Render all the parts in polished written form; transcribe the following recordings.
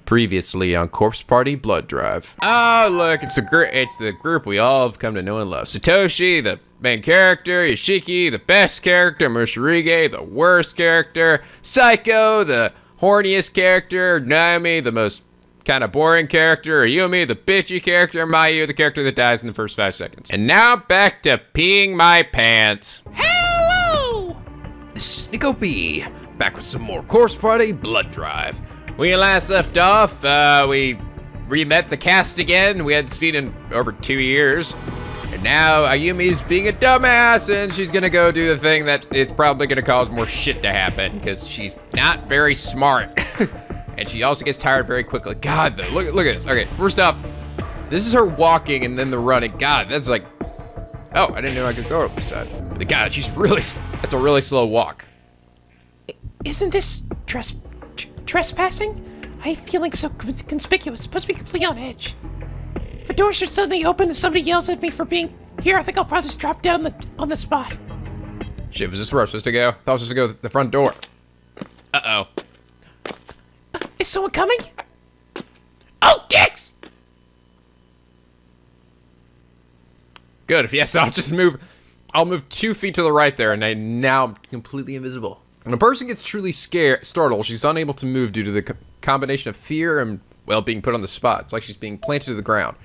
Previously on Corpse Party Blood Drive. Oh, look, it's the group we all have come to know and love. Satoshi, the main character, Yoshiki, the best character, Mushirige, the worst character, Psycho, the horniest character, Naomi, the most kind of boring character, Yumi, the bitchy character, Mayu, the character that dies in the first 5 seconds. And now back to peeing my pants. Hello! This is NicoB, back with some more Corpse Party Blood Drive. When we last left off, we re-met the cast again. We hadn't seen in over 2 years. And now Ayumi's being a dumbass and she's gonna go do the thing that is probably gonna cause more shit to happen because she's not very smart. And she also gets tired very quickly. God, though, look at this. Okay, first off, this is her walking and then the running. God, that's like, oh, I didn't know I could go up this side. But God, that's a really slow walk. Isn't this trespassing? I'm feeling so conspicuous, supposed to be completely on edge. If a door should suddenly open and somebody yells at me for being here, I think I'll probably just drop down on the spot. Shit, was this where I was supposed to go? I thought I was supposed to go to the front door. Uh-oh. Is someone coming? Oh, dicks! Good, if yes, I'll move 2 feet to the right there, and now I'm completely invisible. When a person gets truly startled, she's unable to move due to the combination of fear and, well, being put on the spot. It's like she's being planted to the ground.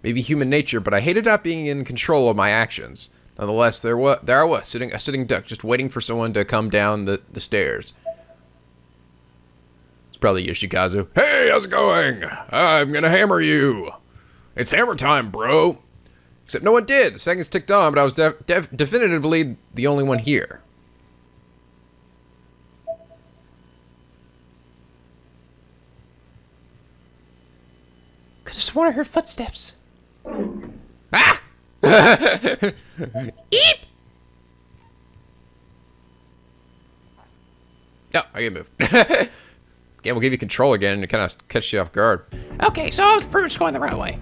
Maybe human nature, but I hated not being in control of my actions. Nonetheless, there I was, a sitting duck, just waiting for someone to come down the stairs. It's probably Yoshikazu. Hey, how's it going? I'm gonna hammer you. It's hammer time, bro. Except no one did. The seconds ticked on, but I was definitively the only one here. Could have sworn I heard footsteps. Ah! Eep! Oh, I can move. Yeah, we'll give you control again and it kind of catch you off guard. Okay, so I was pretty much going the right way.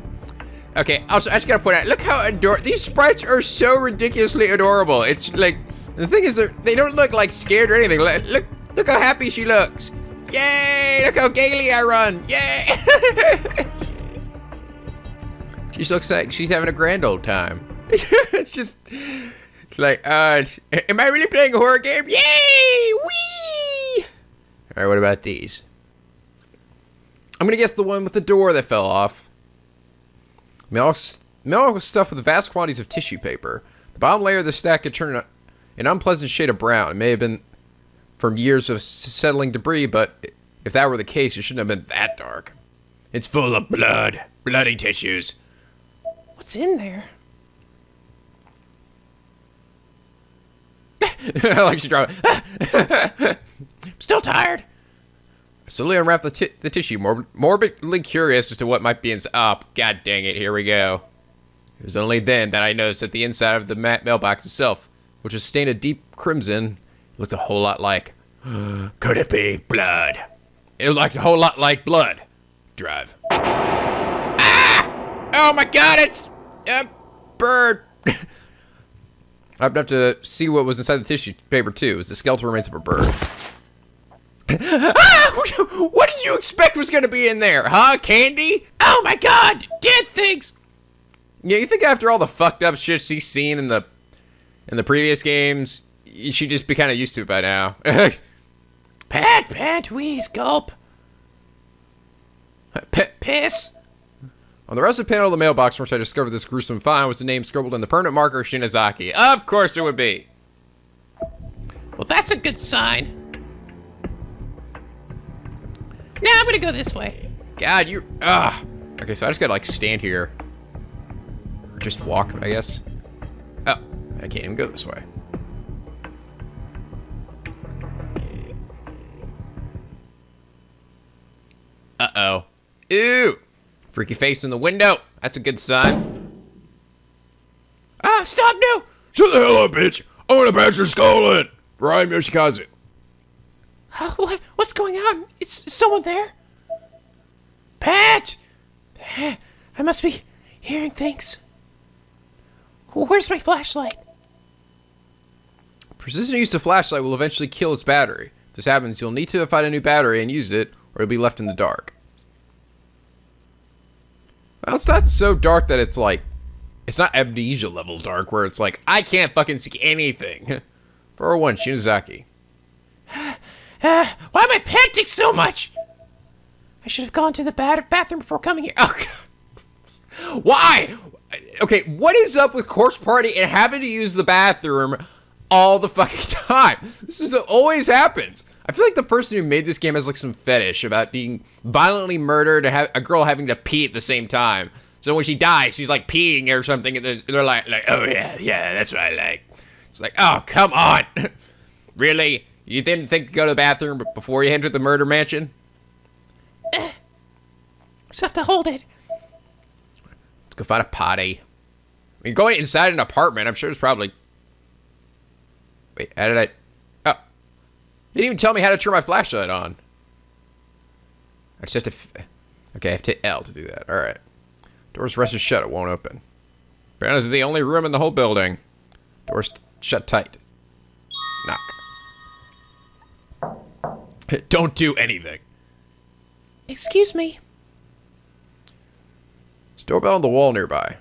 Okay, also, I just gotta point out, look how adorable, these sprites are so ridiculously adorable. It's like, the thing is, they don't look like scared or anything. Look how happy she looks. Yay, look how gaily I run. Yay! She looks like she's having a grand old time. It's like, am I really playing a horror game? Yay! Whee! All right, what about these? I'm gonna guess the one with the door that fell off. Mail was stuffed with vast quantities of tissue paper. The bottom layer of the stack could turn an unpleasant shade of brown. It may have been from years of settling debris, but if that were the case, it shouldn't have been that dark. It's full of blood. Bloody tissues. What's in there? Like she dropped. I'm still tired. I slowly unwrapped the tissue, morbidly curious as to what might be inside. Oh, god dang it, here we go. It was only then that I noticed that the inside of the mailbox itself, which was stained a deep crimson, looked a whole lot like... Could it be blood? It looked a whole lot like blood. Drive. Ah! Oh my god, it's a bird. I'd have to see what was inside the tissue paper too. It was the skeletal remains of a bird. Ah! What did you expect was gonna be in there, huh? Candy? Oh my god, dead things. Yeah, you think after all the fucked up shit she's seen in the previous games, she'd just be kind of used to it by now. Pat, wheeze, gulp. Piss. On the rusted panel of the mailbox from which I discovered this gruesome find was the name scribbled in the permanent marker Shinozaki. Of course it would be. Well, that's a good sign. Now I'm gonna go this way. God, you... Okay, so I just gotta, like, stand here. Or just walk, I guess. Oh, I can't even go this way. Uh-oh. Ew! Freaky face in the window. That's a good sign. Ah, stop, no! Shut the hell up, bitch! I'm gonna bash your skull in! For I'm Yoshikazu. What's going on? Is someone there? Pat! I must be hearing things. Where's my flashlight? Persistent use of flashlight will eventually kill its battery. If this happens, you'll need to find a new battery and use it, or it'll be left in the dark. Well, it's not so dark that it's like, it's not amnesia level dark where it's like, I can't fucking see anything. 401, Shinozaki. Why am I panting so much? I should have gone to the bathroom before coming here. Oh, God. Why? Okay, what is up with Corpse Party and having to use the bathroom all the fucking time? This is always happens. I feel like the person who made this game has like some fetish about being violently murdered and have a girl having to pee at the same time. So when she dies, she's like peeing or something, and they're like, oh yeah, that's what I like. It's like, oh, come on. Really? You didn't think to go to the bathroom before you entered the murder mansion? Just have to hold it. Let's go find a potty. I mean, going inside an apartment, I'm sure it's probably... Wait, how did I... Oh. You didn't even tell me how to turn my flashlight on. I just have to... Okay, I have to hit L to do that. Alright. Door's rested shut, it won't open. Apparently this is the only room in the whole building. Door's shut tight. Knock. Don't do anything. Excuse me. There's a doorbell on the wall nearby.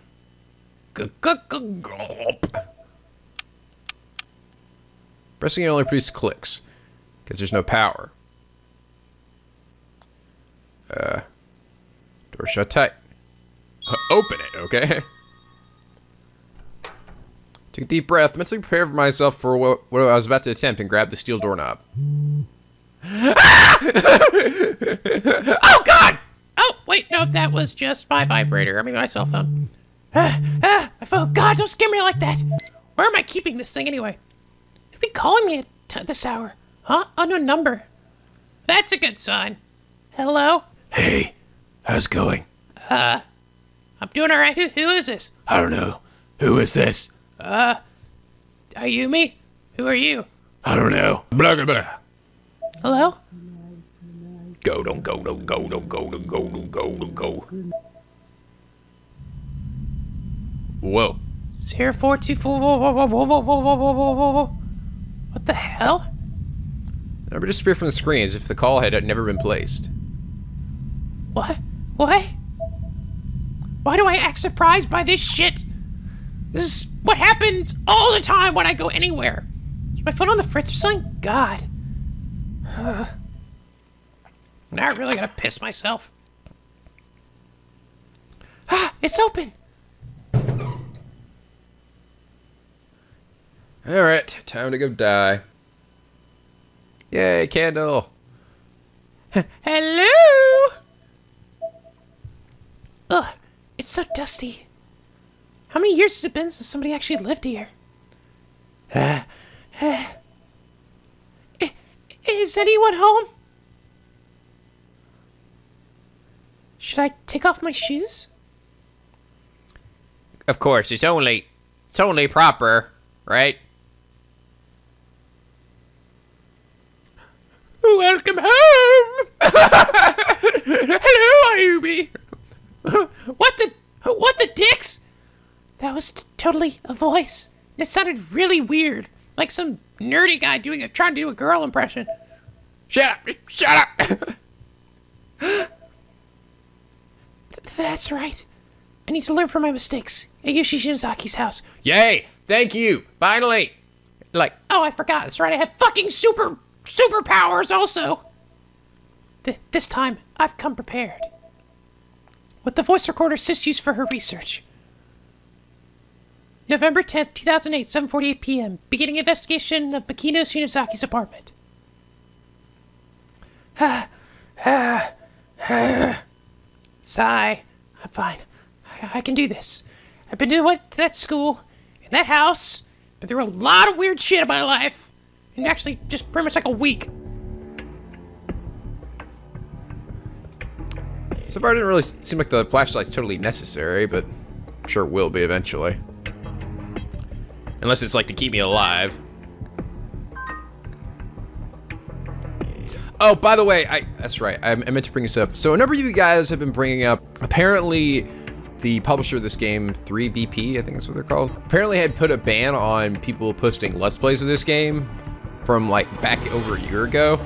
Pressing it only produces clicks, because there's no power. Door shut tight. Open it, okay? Take a deep breath, mentally prepare for myself for what I was about to attempt and grab the steel doorknob. Oh, God! Oh, wait, no, that was just my vibrator. I mean, my cell phone. My phone. God, don't scare me like that. Where am I keeping this thing anyway? Who'd be calling me at this hour? Huh? Unknown number. That's a good sign. Hello? Hey, how's it going? I'm doing all right. Who is this? I don't know. Who is this? Are you me? Who are you? I don't know. Blah, blah, blah. Hello? Go, don't go, don't go, don't go, don't go, don't go, don't go. Whoa. 0424. Whoa. What the hell? The number disappeared from the screen as if the call had never been placed. What? What? Why do I act surprised by this shit? This is what happens all the time when I go anywhere. Is my phone on the fritz or something? God. Now I really gotta piss myself. Ah, it's open. Alright, time to go die. Yay, candle. Hello? Ugh, it's so dusty. How many years has it been since somebody actually lived here? Is anyone home? Should I take off my shoes? Of course, it's only proper, right? Welcome home! Hello, Ayubi! What the dicks? That was totally a voice. It sounded really weird. Like some nerdy guy trying to do a girl impression. Shut up! Shut up! That's right. I need to learn from my mistakes at Yoshi Shinozaki's house. Yay! Thank you! Finally! Like, oh, I forgot. That's right. I have fucking superpowers also. This time, I've come prepared. With the voice recorder Sis used for her research. November 10th, 2008, 7:48 p.m. Beginning investigation of Makino Shinozaki's apartment. Sigh. I'm fine. I can do this. I've been to that school, in that house, been through a lot of weird shit in my life. And actually, just pretty much like a week. So far, it didn't really seem like the flashlight's totally necessary, but I'm sure it will be eventually. Unless it's like to keep me alive. Oh, by the way, that's right. I meant to bring this up. So a number of you guys have been bringing up, apparently the publisher of this game, 3BP, I think that's what they're called, apparently had put a ban on people posting Let's Plays of this game from like back over a year ago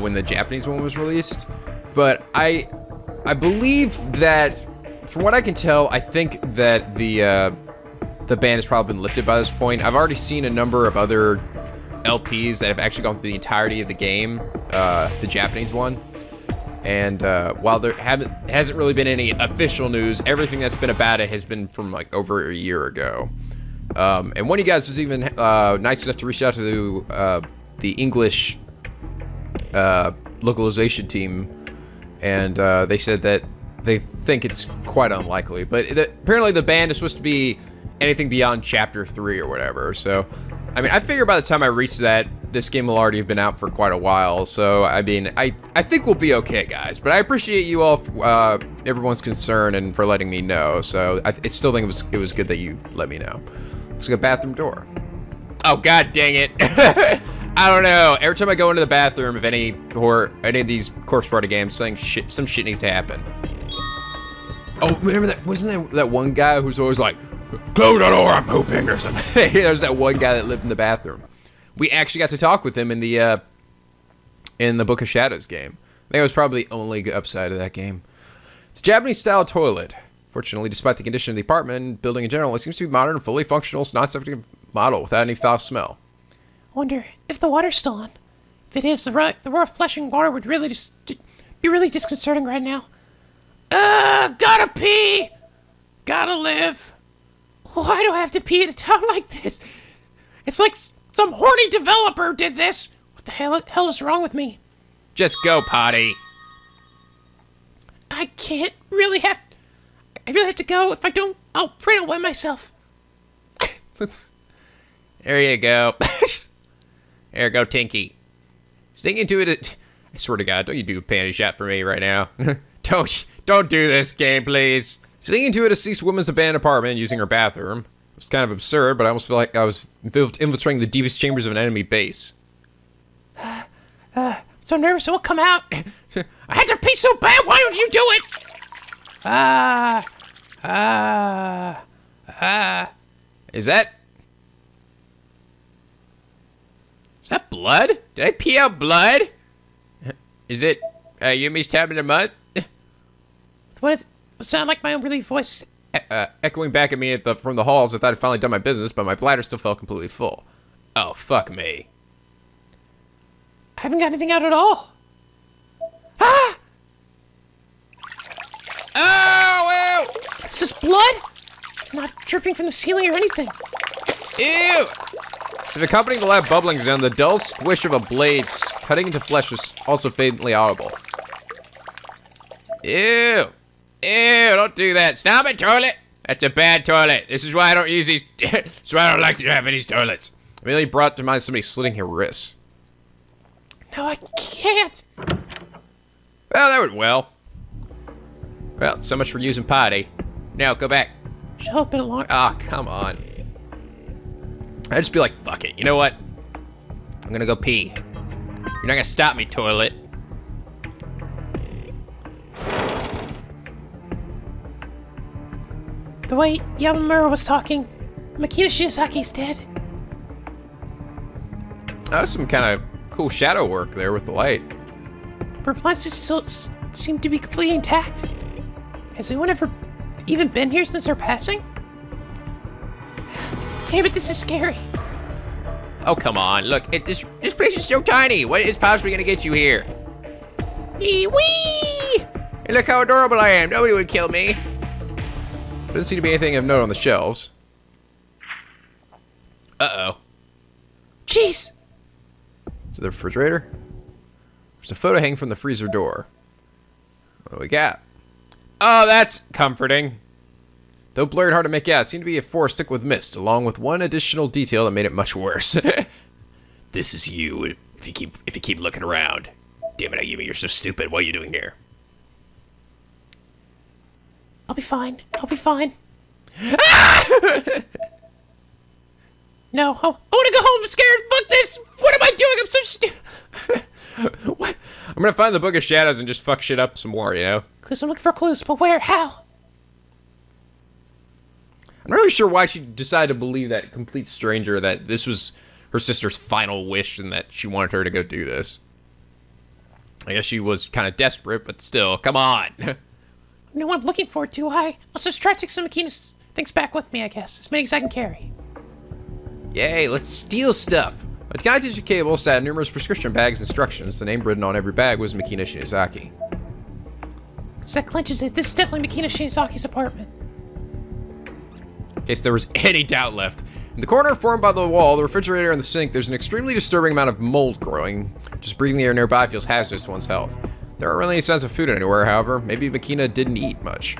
when the Japanese one was released. But I believe that from what I can tell, I think that the ban has probably been lifted by this point. I've already seen a number of other LPs that have actually gone through the entirety of the game, the Japanese one. And while there hasn't really been any official news, everything that's been about it has been from like over a year ago. And one of you guys was even nice enough to reach out to the English localization team, and they said that they think it's quite unlikely. But apparently the ban is supposed to be anything beyond Chapter 3 or whatever. So, I mean, I figure by the time I reach that, this game will already have been out for quite a while. So, I mean, I think we'll be okay, guys. But I appreciate you all, everyone's concern and for letting me know. So, I still think it was good that you let me know. Looks like a bathroom door. Oh, god dang it. I don't know. Every time I go into the bathroom of any of these Corpse Party games, some shit needs to happen. Oh, remember that? Wasn't there that one guy who's always like, close the door, I'm pooping, or something? There's that one guy that lived in the bathroom. We actually got to talk with him in the Book of Shadows game. I think it was probably the only upside of that game. It's a Japanese-style toilet. Fortunately, despite the condition of the apartment and building in general, it seems to be modern and fully functional. It's not subject to model without any foul smell. I wonder if the water's still on. If it is, the roar of flushing water would really just be really disconcerting right now. Gotta pee! Gotta live. Why do I have to pee at a town like this? It's like some horny developer did this. What the hell is wrong with me? Just go potty. I really have to go. If I don't, I'll wet myself. There you go. There you go, Tinky. Sting into it. I swear to God, don't you do a panty shot for me right now. Don't do this game, please. Sneaking into a deceased woman's abandoned apartment using her bathroom. It was kind of absurd, but I almost feel like I was infiltrating the deepest chambers of an enemy base. So nervous it won't come out. I had to pee so bad, why don't you do it? Is that blood? Did I pee out blood? Is it Yumi's tapping the mud? What is it? Sound like my own relief voice. Echoing back at me from the halls, I thought I'd finally done my business, but my bladder still felt completely full. Oh, fuck me. I haven't got anything out at all. Ah! Oh, ew! Is this blood? It's not dripping from the ceiling or anything. Ew! So accompanying the loud bubbling sound, the dull squish of a blade cutting into flesh was also faintly audible. Ew! Ew, don't do that. Stop it, toilet! That's a bad toilet. This is why I don't use these. This is why I don't like to have these toilets. I really brought to mind somebody slitting her wrists. No, I can't. Well, that went well. Well, so much for using potty. Now, go back. Shut up a bit longer. Ah, oh, come on. I'd just be like, fuck it. You know what? I'm gonna go pee. You're not gonna stop me, toilet. The way Yamamura was talking, Makina Shiosaki's dead. That was some kind of cool shadow work there with the light. Her plans still seem to be completely intact. Has anyone ever even been here since her passing? Damn it, this is scary. Oh, come on. Look, this place is so tiny. What is possibly gonna get you here? Wee! Hey, look how adorable I am. Nobody would kill me. Doesn't seem to be anything of note on the shelves. Uh-oh. Jeez! Is it the refrigerator? There's a photo hanging from the freezer door. What do we got? Oh, that's comforting. Though blurred, hard to make out, it seemed to be a forest thick with mist, along with one additional detail that made it much worse. This is you, if you keep looking around. Damn it, Ayumi, you're so stupid. What are you doing here? I'll be fine. I'll be fine. Ah! No, I want to go home. I'm scared. Fuck this. What am I doing? I'm so stupid. What? I'm gonna find the Book of Shadows and just fuck shit up some more, you know? Clues. I'm looking for clues, but where? How? I'm not really sure why she decided to believe that complete stranger that this was her sister's final wish and that she wanted her to go do this. I guess she was kind of desperate, but still, come on. know what I'm looking for, do I? Let's just try to take some Makina's things back with me, I guess. As many as I can carry. Yay, let's steal stuff. A guy to cable sat numerous prescription bags and instructions. The name written on every bag was Makina Shinozaki. So that clinches it. This is definitely Makina Shinozaki's apartment. In case there was any doubt left. In the corner formed by the wall, the refrigerator, and the sink, there's an extremely disturbing amount of mold growing. Just breathing the air nearby feels hazardous to one's health. There aren't really any signs of food anywhere, however. Maybe Makina didn't eat much.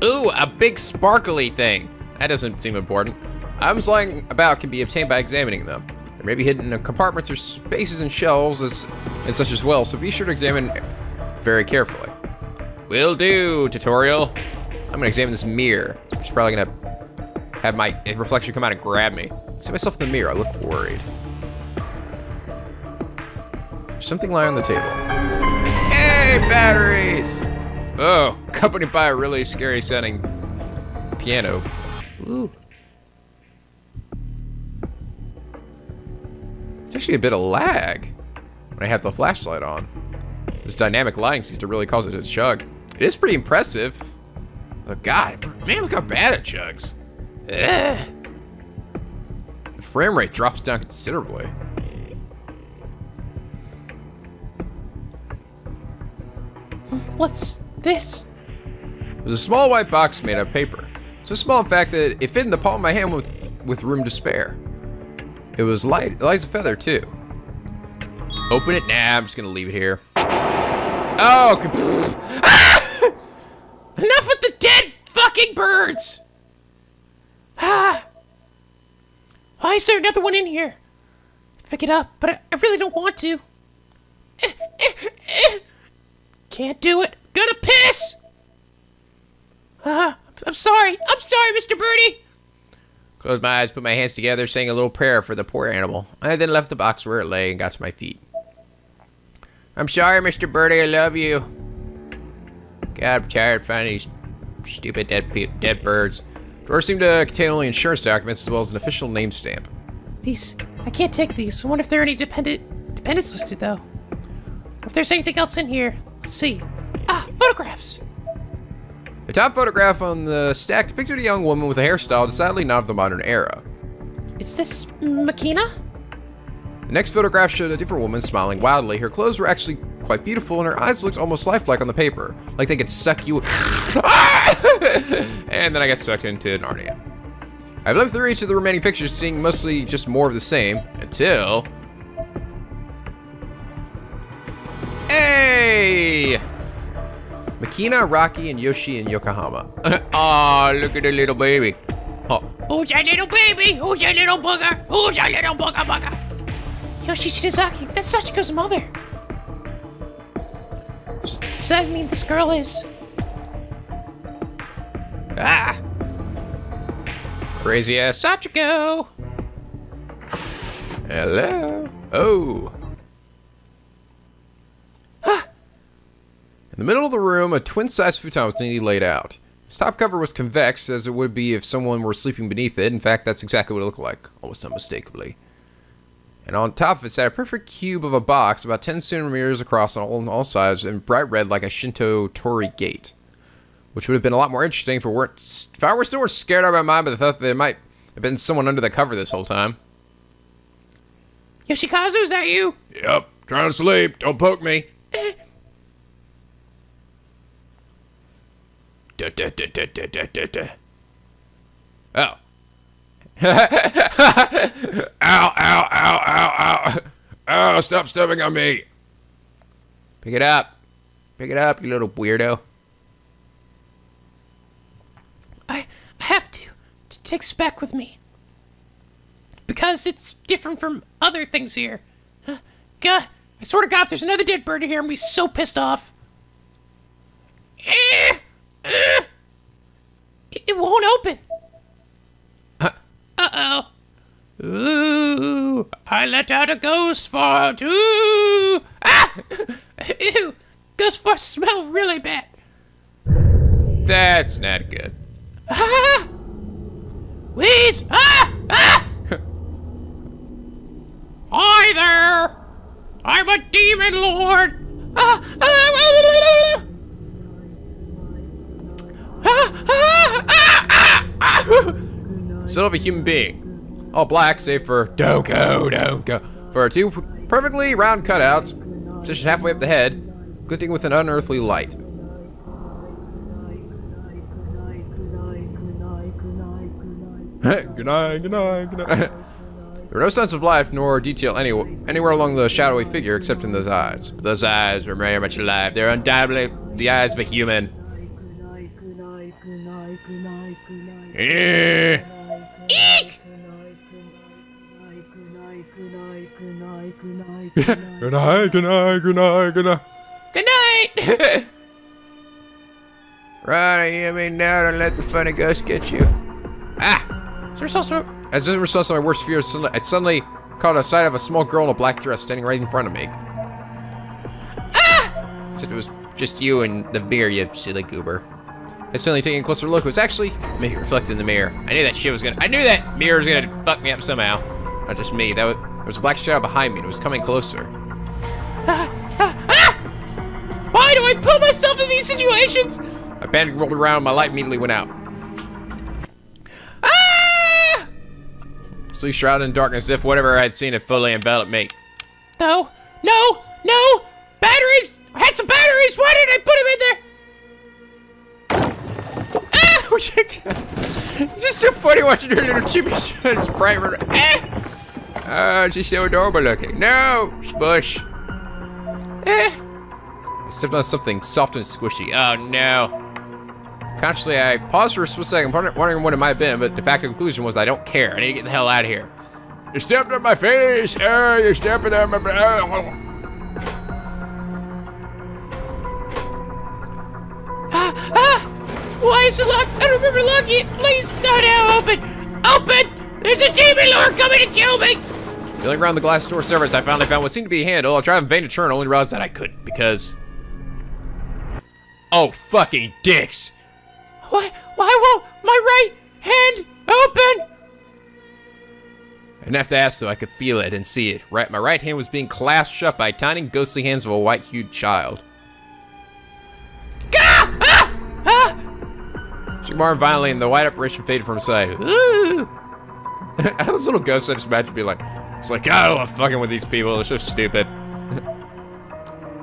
Ooh, a big sparkly thing. That doesn't seem important. Items lying about can be obtained by examining them. They may be hidden in compartments or spaces and shelves and such as well, so be sure to examine very carefully. Will do, tutorial. I'm gonna examine this mirror, which is probably gonna have my reflection come out and grab me. I see myself in the mirror, I look worried. There's something lying on the table. Hey, batteries! Oh, accompanied by a really scary sounding piano. Ooh. It's actually a bit of lag when I have the flashlight on. This dynamic lighting seems to really cause it to chug. It is pretty impressive. Oh God, man, look how bad it chugs. Ugh. The frame rate drops down considerably. What's this? It was a small white box made of paper. So small, in fact, that it fit in the palm of my hand with room to spare. It was light as a feather, too. Open it now. I'm just gonna leave it here. Oh, ah! Enough with the dead fucking birds! Ah! Why is there another one in here? Pick it up, but I really don't want to. Can't do it. Gonna piss! I'm sorry, Mr. Birdie! Closed my eyes, put my hands together, saying a little prayer for the poor animal. I then left the box where it lay and got to my feet. I'm sorry, Mr. Birdie, I love you. God, I'm tired of finding these stupid dead birds. Drawers seem to contain only insurance documents as well as an official name stamp. These, I can't take these. I wonder if there are any dependents listed, though. Or if there's anything else in here. Let's see. Ah, photographs! The top photograph on the stack depicted a young woman with a hairstyle decidedly not of the modern era. Is this Makina? The next photograph showed a different woman smiling wildly. Her clothes were actually quite beautiful and her eyes looked almost lifelike on the paper. Like they could suck you. And then I got sucked into Narnia. I lived through each of the remaining pictures, seeing mostly just more of the same, until... Hey! Makina, Rocky, and Yoshi in Yokohama. Aw, look at the little baby. Oh. Who's that little baby? Who's that little booger? Who's that little booger? Yoshi Shinozaki, that's Sachiko's mother. Does that mean this girl is... Ah! Crazy ass Sachiko! Hello? Oh. In the middle of the room, a twin-sized futon was neatly laid out. Its top cover was convex, as it would be if someone were sleeping beneath it. In fact, that's exactly what it looked like, almost unmistakably. And on top of it sat a perfect cube of a box, about 10 centimeters across on all sides, and bright red like a Shinto torii gate. Which would have been a lot more interesting if I were still scared out of my mind by the thought that there might have been someone under the cover this whole time. Yoshikazu, is that you? Yep, trying to sleep. Don't poke me. Oh. Ow, ow, ow, ow, ow. Oh, stop stepping on me. Pick it up. Pick it up, you little weirdo. I have to take this back with me. Because it's different from other things here. God, I swear to God, if there's another dead bird in here, I'm gonna be so pissed off. It won't open. Uh-oh. Ooh, I let out a ghost fart. Ooh. Ah! Ew. Ghost farts smell really bad. That's not good. Ah! Wheeze! Ah! Ah! Hi there! I'm a demon lord! Still of a human being. All black, save for don't go. For two perfectly round cutouts, positioned halfway up the head, glinting with an unearthly light. Good night. There were no signs of life nor detail anywhere along the shadowy figure except in those eyes. But those eyes were very much alive. They're undoubtedly the eyes of a human. Eek! Good night. Good night! Right, you mean now don't let the funny ghost get you. As a response to my worst fears, I suddenly caught a sight of a small girl in a black dress standing right in front of me. As if it was just you and the beer, you silly goober. I suddenly taking a closer look, it was actually me reflected in the mirror. I knew that mirror was gonna fuck me up somehow. Not just me, there was a black shadow behind me and it was coming closer. Why do I put myself in these situations? My panic rolled around, my light immediately went out. So shrouded in darkness, as if whatever I had seen had fully enveloped me. No! Batteries! I had some batteries! Why did I put them in there? It's just so funny watching her little chippy shut bright. She's so adorable looking. No! Spush. I stepped on something soft and squishy. Oh no. Consciously, I paused for a split second, wondering what it might have been, but the fact of the conclusion was I don't care. I need to get the hell out of here. You stepped on my face! Oh, you're stepping on my... Why is it locked? I don't remember locking it. Please, no, now, open! Open! There's a demon lord coming to kill me! Feeling around the glass door surface, I finally found what seemed to be a handle. I tried in vain to turn, only realized that I couldn't, because... Oh, fucking dicks! Why won't my right hand open? I didn't have to ask, so I could feel it and see it. My right hand was being clasped shut by tiny, ghostly hands of a white-hued child. She moaned violently, and the white apparition faded from sight. Ooh. This little ghost I just imagine be like, it's like, God, I don't love fucking with these people. They're so stupid.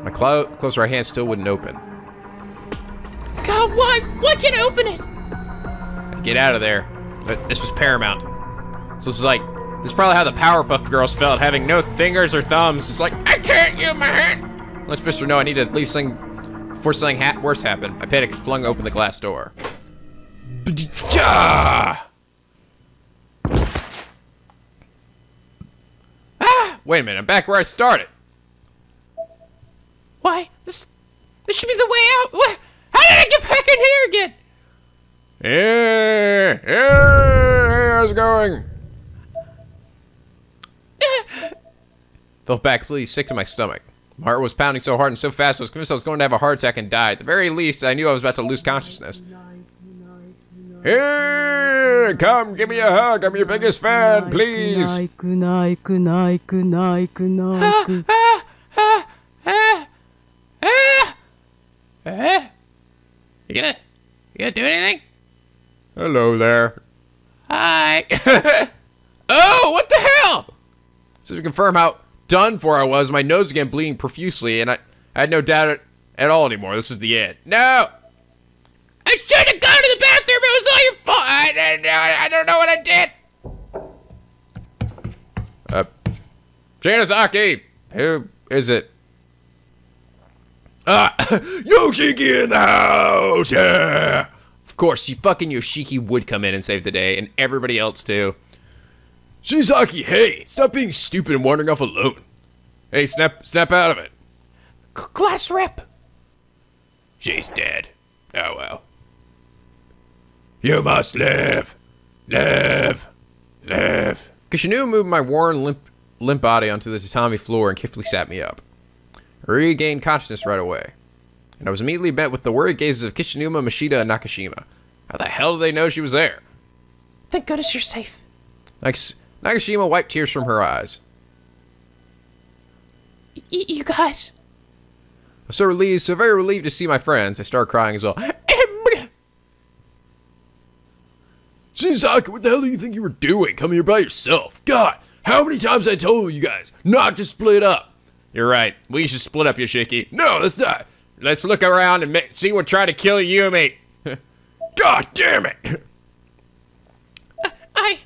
My closed right hand still wouldn't open. God, why? Why can't I open it? Get out of there. This was paramount. So this is probably how the Powerpuff Girls felt, having no fingers or thumbs. It's like, I can't use my hand. Let's Fister know I need to leave something before something worse happened. I panicked and flung open the glass door. Wait a minute, I'm back where I started. Why? This should be the way out. What? How did I get back in here again? Hey, how's it going? Felt back completely sick to my stomach. My heart was pounding so hard and so fast I was convinced I was going to have a heart attack and die. At the very least, I knew I was about to lose consciousness. Hey, come, give me a hug. I'm your biggest fan, please. You gonna do anything? Hello there. Hi. Oh, what the hell? So to confirm how done for I was, my nose began bleeding profusely, and I had no doubt at all anymore. This was the end. No! I should have gone to the bathroom. It was all your fault. I don't know what I did. Shinozaki! Who is it? Yoshiki in the house! Yeah! Of course, fucking Yoshiki would come in and save the day, and everybody else too. Shinozaki, hey! Stop being stupid and wandering off alone. Hey, snap out of it. Glass rep. She's dead. Oh well. You must live. Live. Kishinu moved my worn, limp body onto the tatami floor and carefully sat me up. I regained consciousness right away, and I was immediately met with the worried gazes of Kishinuma, Mashida, and Nakashima. How the hell did they know she was there? Thank goodness you're safe. Nakashima wiped tears from her eyes. You guys. I'm so relieved, so very relieved to see my friends. I start crying as well. Shinzaki, what the hell do you think you were doing? Coming here by yourself? God, how many times I told you guys not to split up? You're right. We should split up, Yoshiki. No, that's not. Let's look around and see what tried to kill you, mate. God damn it! I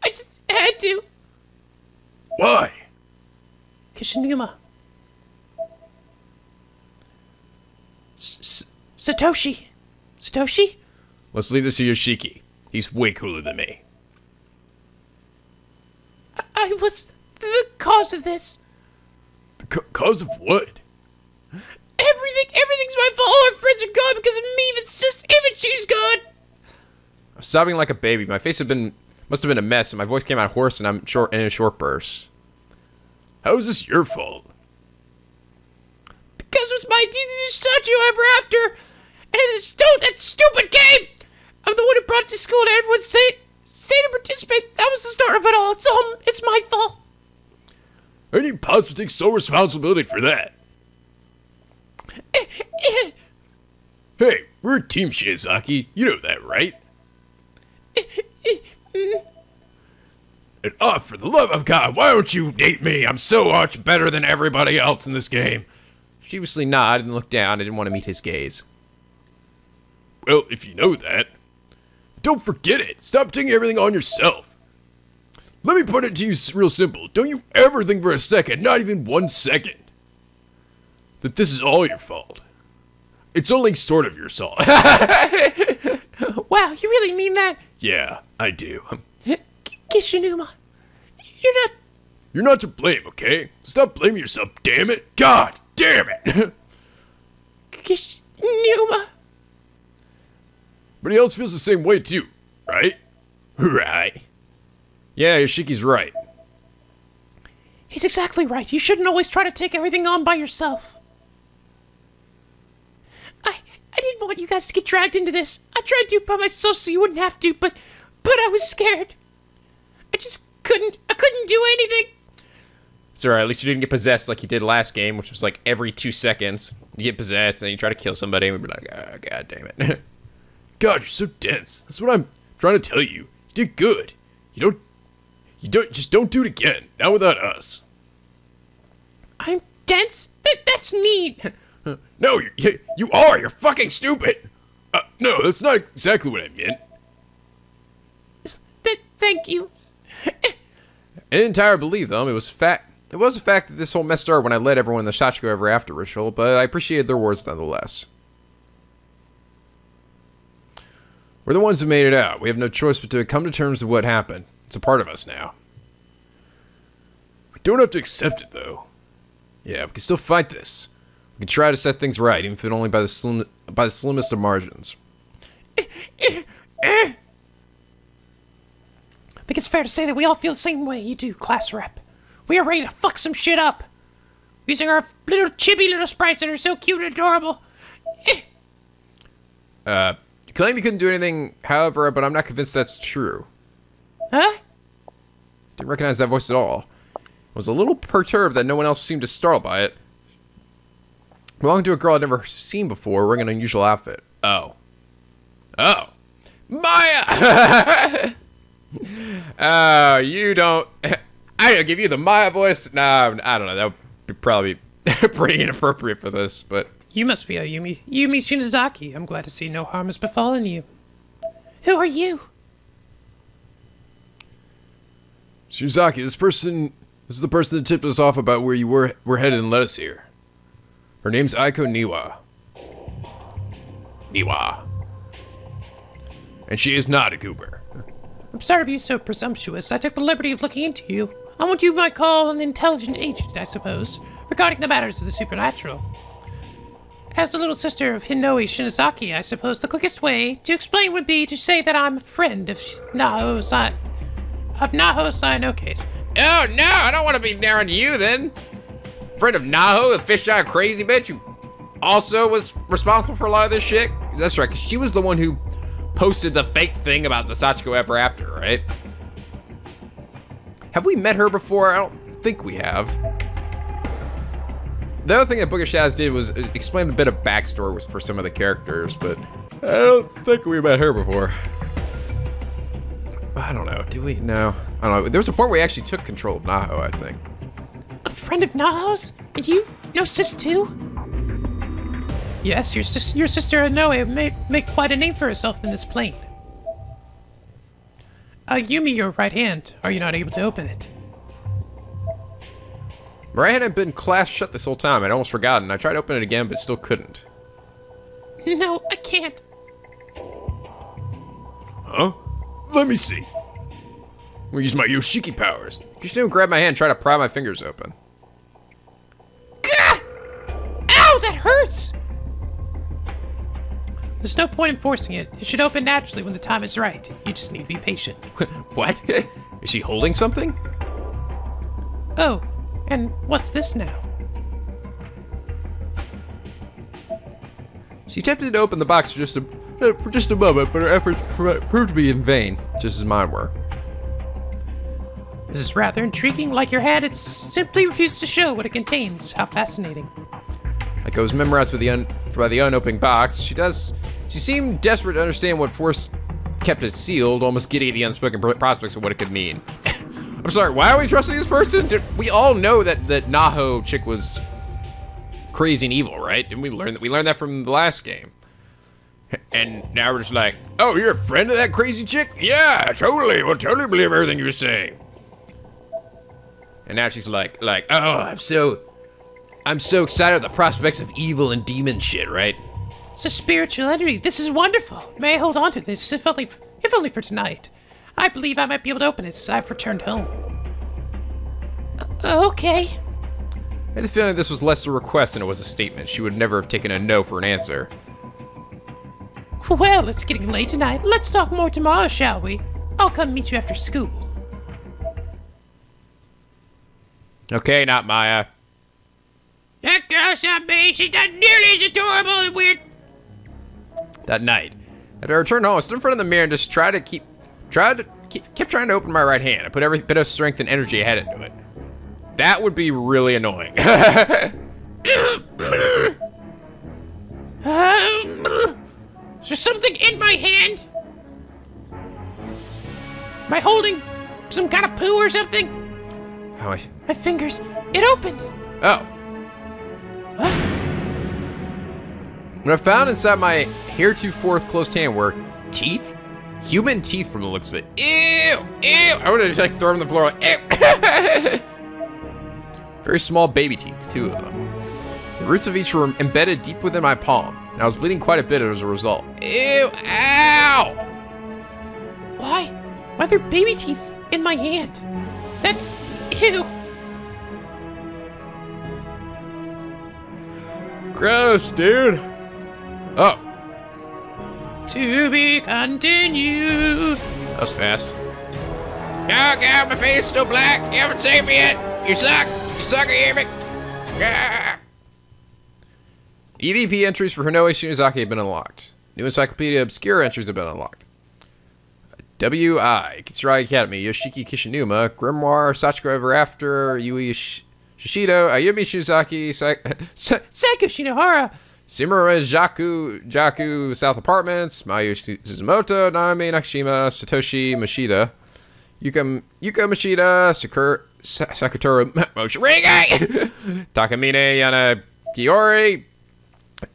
just had to. Why? Kishinuma. Satoshi. Satoshi? Let's leave this to Yoshiki. He's way cooler than me. I was the cause of this. The cause of what? Everything's my fault. All our friends are gone because of me. Even she's gone. I'm sobbing like a baby. My face must have been a mess, and my voice came out hoarse, and I'm in a short burst. How is this your fault? Because it was my idea to do Sacho ever after, and that stupid game. I'm the one who brought it to school, and everyone stayed to participate. That was the start of it all. It's my fault. How do you possibly take sole responsibility for that? Hey, we're a team, Shinzaki. You know that, right? And for the love of God, why don't you date me? I'm so much better than everybody else in this game. She obviously nodded and looked down. I didn't want to meet his gaze. Well, if you know that, don't forget it. Stop taking everything on yourself. Let me put it to you real simple. Don't you ever think for a second, not even 1 second, that this is all your fault. It's only sort of your fault. Wow, you really mean that? Yeah, I do. Kishinuma, You're not to blame, okay? Stop blaming yourself, damn it. God damn it. Kishinuma. Everybody else feels the same way too, right? Right. Yeah, Yoshiki's right. He's exactly right. You shouldn't always try to take everything on by yourself. I didn't want you guys to get dragged into this. I tried to do it by myself so you wouldn't have to, but I was scared. I just couldn't do anything. It's alright, at least you didn't get possessed like you did last game, which was like every 2 seconds. You get possessed and you try to kill somebody and we'd be like, oh, god damn it. God, you're so dense. That's what I'm trying to tell you. You did good. Just don't do it again. Not without us. I'm dense? That's mean. No, you are. You're fucking stupid. No, that's not exactly what I meant. Thank you. I didn't entirely believe them. It was a fact that this whole mess started when I led everyone in the Sachiko Ever After ritual, but I appreciated their words nonetheless. We're the ones who made it out. We have no choice but to come to terms with what happened. It's a part of us now. We don't have to accept it, though. Yeah, we can still fight this. We can try to set things right, even if it only by the slimmest of margins. I think it's fair to say that we all feel the same way you do, class rep. We are ready to fuck some shit up. Using our little chibi little sprites that are so cute and adorable. You claim you couldn't do anything, however, but I'm not convinced that's true. Huh? Didn't recognize that voice at all. I was a little perturbed that no one else seemed to startled by it. Belonging to a girl I'd never seen before, wearing an unusual outfit. Oh. Oh. Maya! Oh, you don't... I don't give you the Maya voice? Nah, I don't know. That would be probably pretty inappropriate for this, but... You must be Ayumi. Yumi Shinzaki. I'm glad to see no harm has befallen you. Who are you? Shinzaki, this is the person that tipped us off about where you were headed and led us here. Her name's Aiko Niwa. Niwa. And she is not a goober. I'm sorry to be so presumptuous. I took the liberty of looking into you. I'm what you might call an intelligent agent, I suppose, regarding the matters of the supernatural. As the little sister of Hinoi Shinzaki, I suppose the quickest way to explain would be to say that I'm a friend of Naho Sainoke's. Oh, no, I don't want to be near you then. Friend of Naho, the fish-eyed crazy bitch who also was responsible for a lot of this shit. That's right, because she was the one who posted the fake thing about the Sachiko Ever After, right? Have we met her before? I don't think we have. The other thing that Book of Shadows did was explain a bit of backstory for some of the characters, but I don't think we met her before. I don't know. Do we? No. I don't know. There was a point where we actually took control of Naho, I think. A friend of Naho's? And you know Sis too? Yes, your sister Anoe may make quite a name for herself in this plane. Yumi, your right hand. Are you not able to open it? My right hand had been clasped shut this whole time. I'd almost forgotten. I tried to open it again, but still couldn't. No, I can't. Huh? Let me see. I'm gonna use my Yoshiki powers. Just don't grab my hand and try to pry my fingers open. Gah! Ow, that hurts! There's no point in forcing it. It should open naturally when the time is right. You just need to be patient. What? Is she holding something? Oh, and what's this now? She attempted to open the box for just a moment, but her efforts proved to be in vain, just as mine were. This is rather intriguing. Like your hand, it simply refused to show what it contains. How fascinating. Like I was memorized by the unopened box. She seemed desperate to understand what force kept it sealed, almost giddy at the unspoken prospects of what it could mean. I'm sorry, why are we trusting this person? We all know that Naho chick was crazy and evil, right? Didn't we learn that? We learned that from the last game. And now we're just like, oh, you're a friend of that crazy chick? Yeah, totally. We'll totally believe everything you're saying. And now she's like, oh, I'm so excited at the prospects of evil and demon shit, right? It's a spiritual entity. This is wonderful. May I hold on to this, if only for tonight. I believe I might be able to open it since I've returned home. Okay. I had the feeling this was less a request than it was a statement. She would never have taken a no for an answer. Well, it's getting late tonight. Let's talk more tomorrow, shall we? I'll come meet you after school. Okay, not Maya. That girl shot me. She's not nearly as adorable and weird. That night, after I returned home, I stood in front of the mirror and just kept trying to open my right hand. I put every bit of strength and energy I had into it. That would be really annoying. Is there something in my hand? Am I holding some kind of poo or something? Oh, My fingers. It opened. Oh. Huh? What I found inside my heretofore closed hand were teeth? Human teeth from the looks of it. Ew! Ew! I would have just thrown them on the floor like, ew! Very small baby teeth, 2 of them. The roots of each were embedded deep within my palm, and I was bleeding quite a bit as a result. Ew! Ow! Why? Why are there baby teeth in my hand? That's... ew! Gross, dude! Oh. To be continued. That was fast. No, God, my face is still black. You haven't saved me yet. You suck. You suck, you hear me? Yeah. EVP entries for Hinoe Shinozaki have been unlocked. New Encyclopedia Obscure entries have been unlocked. W.I. Kitsuragi Academy, Yoshiki Kishinuma, Grimoire, Sachiko Ever After, Yui Shishido, Ayumi Shinozaki, Seiko Shinohara. Simura Jaku South Apartments, Mayu Suzumoto, Naomi Nakashima, Satoshi Mashida, Yuka Mashida, Sakutaro Moshirige, Takamine Yanagiori,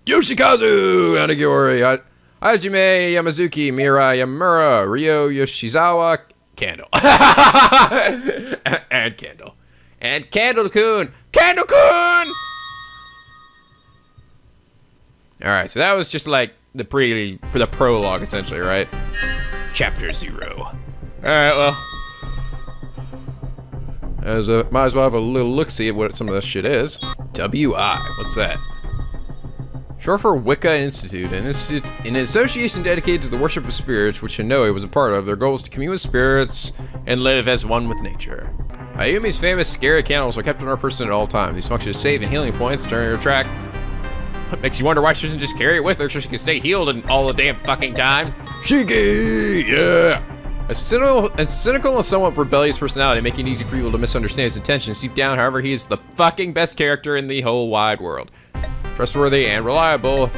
Yoshikazu Yanagiori, Hajime Yamazuki, Mirai Yamura, Ryo Yoshizawa, Candle. And Candle. And Candle-kun! Candle-kun! Alright, so that was just like the prologue, essentially, right? Chapter 0. Alright, well. Might as well have a little look-see at what some of this shit is. W.I. What's that? Short for Wicca Institute, an association dedicated to the worship of spirits, which Hinoe was a part of. Their goal is to commune with spirits and live as one with nature. Ayumi's famous scary candles are kept on her person at all times. These function as save and healing points during her track. What makes you wonder why she doesn't just carry it with her so she can stay healed all the damn fucking time? Shiki! Yeah! A cynical and somewhat rebellious personality, making it easy for people to misunderstand his intentions. Deep down, however, he is the fucking best character in the whole wide world. Trustworthy and reliable,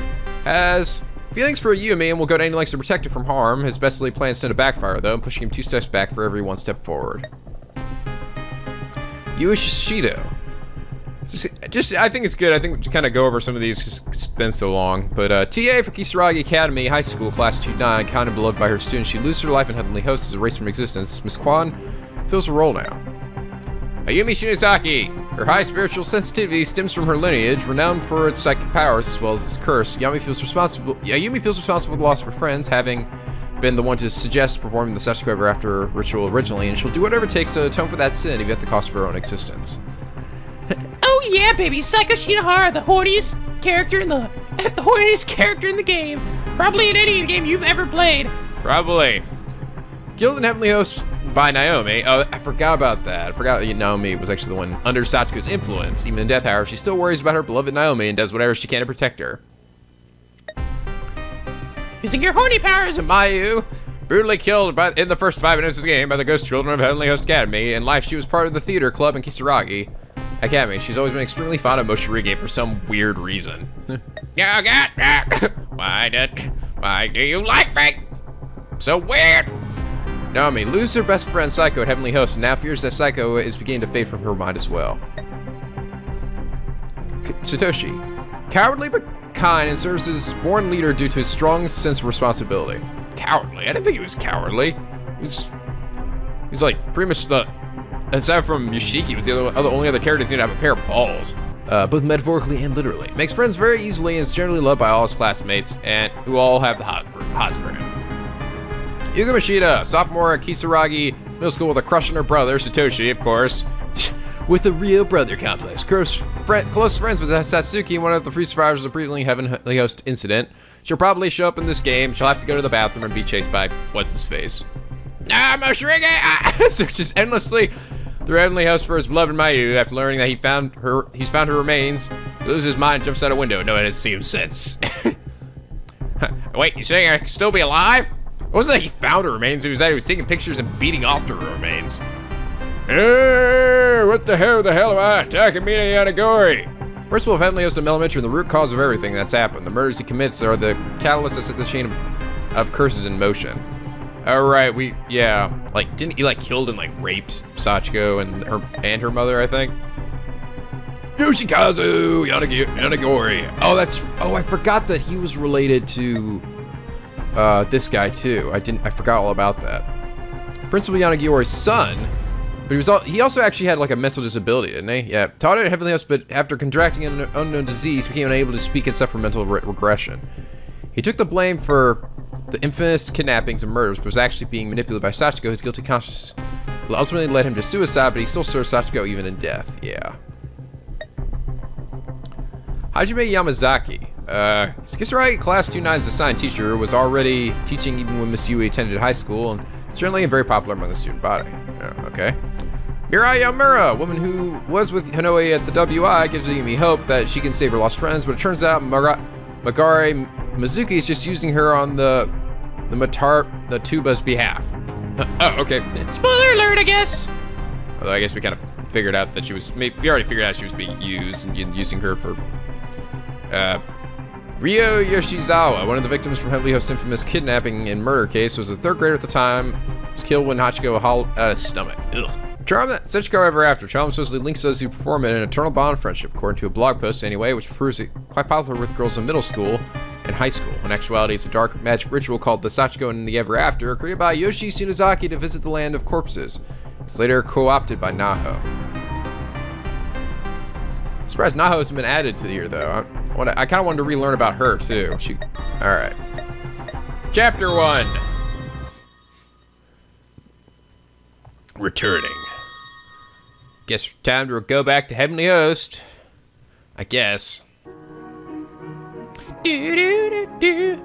has feelings for Yumi and will go to any lengths to protect her from harm. His best laid plans tend to backfire, though, pushing him 2 steps back for every 1 step forward. Yui I think it's good. I think we should kind of go over some of these. It's been so long. But TA for Kisaragi Academy High School, Class 2-9, kind of beloved by her students. She loses her life in Heavenly Host as erased from existence. Miss Kwan fills her role now. Ayumi Shinozaki. Her high spiritual sensitivity stems from her lineage, renowned for its psychic powers as well as its curse. Ayumi feels responsible for the loss of her friends, having been the one to suggest performing the Sachiko Ever After ritual originally, and she'll do whatever it takes to atone for that sin, even at the cost of her own existence. Oh yeah, baby! Psycho Shinohara, the horniest character in the game. Probably in any game you've ever played. Probably. Killed in Heavenly Host by Naomi. Oh, I forgot about that. I forgot that Naomi was actually the one under Sachiko's influence. Even in death hour, she still worries about her beloved Naomi and does whatever she can to protect her. Using your horny powers, Mayu, brutally killed in the first 5 minutes of the game by the ghost children of Heavenly Host Academy. In life, she was part of the theater club in Kisaragi Academy. She's always been extremely fond of Moshirige for some weird reason. Why do you like me? So weird. Naomi loses her best friend Psycho at Heavenly Host and now fears that Psycho is beginning to fade from her mind as well. Satoshi, cowardly but kind and serves as born leader due to his strong sense of responsibility. Cowardly? I didn't think he was cowardly. He's like pretty much aside from Yoshiki, was the only other character that seemed to have a pair of balls. Both metaphorically and literally. Makes friends very easily and is generally loved by all his classmates, and who all have the hots for him. Yuga Mashida, sophomore at Kisaragi Middle School with a crush on her brother, Satoshi, of course. With a real brother complex. Close friends with Satsuki, one of the 3 survivors of the previously Heavenly Host incident. She'll probably show up in this game. She'll have to go to the bathroom and be chased by what's-his-face. Moshirige! Searches endlessly through Heavenly Host for his beloved Mayu. After learning that he's found her remains, he loses his mind and jumps out a window. No one has seen him since. Wait, you saying I can still be alive? It wasn't that he found her remains, it was that he was taking pictures and beating off to her remains. Hey, what the hell am I? Takamine Yanagori. Principal of Heavenly Host Elementary, the root cause of everything that's happened. The murders he commits are the catalyst that set the chain of curses in motion. Alright, didn't he killed and raped Sachiko and her mother, I think? Yoshikazu Yanagori. Oh, I forgot that he was related to this guy too. I forgot all about that. Principal Yanagori's son, but he also actually had a mental disability, didn't he? Yeah, taught at Heavenly Host, but after contracting an unknown disease, became unable to speak and suffer mental regression. He took the blame for the infamous kidnappings and murders, but was actually being manipulated by Sachiko. His guilty conscience ultimately led him to suicide, but he still serves Sachiko even in death. Yeah. Hajime Yamazaki. Kisaragi Class 2-9's assigned teacher, was already teaching even when Miss Yui attended high school, and is generally very popular among the student body. Okay. Mirai Yamura, a woman who was with Hanoi at the WI, gives Ayumi hope that she can save her lost friends, but it turns out Magare Mizuki is just using her on the Tuba's behalf. Oh, okay. Spoiler alert, I guess. Although I guess we kind of figured out that we already figured out she was being used and using her for Ryo Yoshizawa, one of the victims from Heavenly Host's infamous kidnapping and murder case, was a 3rd grader at the time. Was killed when Hachiko hauled out his stomach. Ugh. Charm that Sachiko Ever After. Charm supposedly links those who perform it in an eternal bond of friendship, according to a blog post anyway, which proves it quite popular with girls in middle school and high school. In actuality, it's a dark magic ritual called the Sachiko and the Ever After, created by Yoshi Shinozaki to visit the land of corpses. It's later co-opted by Naho. I'm surprised Naho hasn't been added to here, though. I kind of wanted to relearn about her, too. Alright. Chapter 1. Returning. Guess time to go back to Heavenly Host. I guess. Day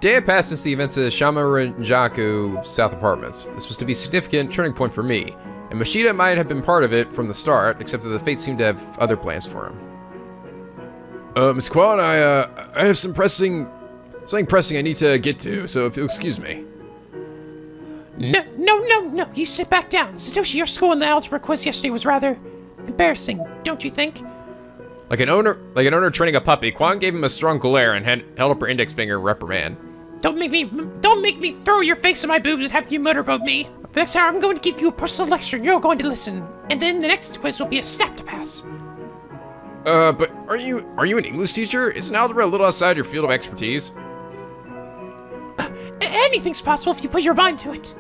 had passed since the events of Shamarinjaku South Apartments. This was to be a significant turning point for me, and Mashida might have been part of it from the start, except that the Fates seemed to have other plans for him. Miss Kwan, I have something pressing I need to get to, so if you'll excuse me. No. You sit back down. Satoshi, your score in the algebra quiz yesterday was rather embarrassing, don't you think? Like an owner training a puppy, Quan gave him a strong glare and held up her index finger in reprimand. Don't make me throw your face in my boobs and have you motorboat me. Next hour, I'm going to give you a personal lecture and you're going to listen. And then the next quiz will be a snap to pass. But are you an English teacher? Isn't algebra a little outside your field of expertise? Anything's possible if you put your mind to it.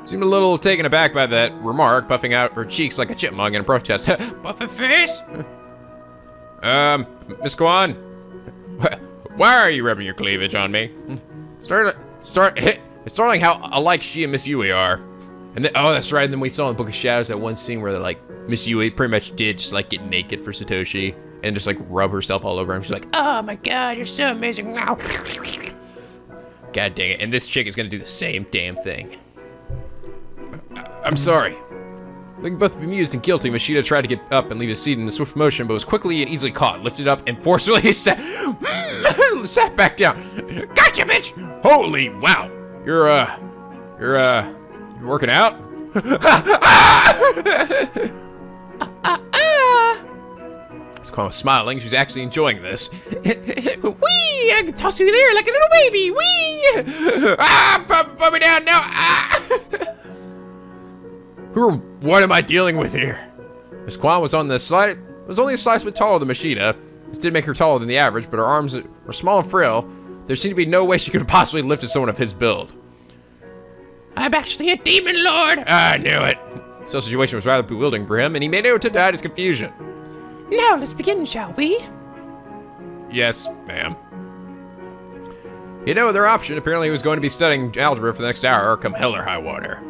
Seemed a little taken aback by that remark, puffing out her cheeks like a chipmunk in protest. Puffin face? Miss Kwan? Why are you rubbing your cleavage on me? It's startling how alike she and Miss Yui are. And then, oh, that's right, and then we saw in the Book of Shadows that one scene where like Miss Yui pretty much did just like get naked for Satoshi and just like rub herself all over him. She's like, oh my god, you're so amazing now. God dang it, and this chick is gonna do the same damn thing. I'm sorry. Looking both bemused and guilty, Machida tried to get up and leave his seat in a swift motion, but was quickly and easily caught, lifted up, and forcefully sat back down. Gotcha, bitch! Holy wow! You're working out? As Quan was smiling, she was actually enjoying this. Whee! I can toss you there like a little baby. Whee! Put me down now! What am I dealing with here? Miss Quan was only a slight bit taller than Machida. This did make her taller than the average, but her arms were small and frail. There seemed to be no way she could have possibly lifted someone of his build. I'm actually a demon lord. I knew it. This whole situation was rather bewildering for him, and he made no attempt to hide his confusion. Now let's begin, shall we? Yes, ma'am. You know, their option apparently was going to be studying algebra for the next hour, come hell or high water.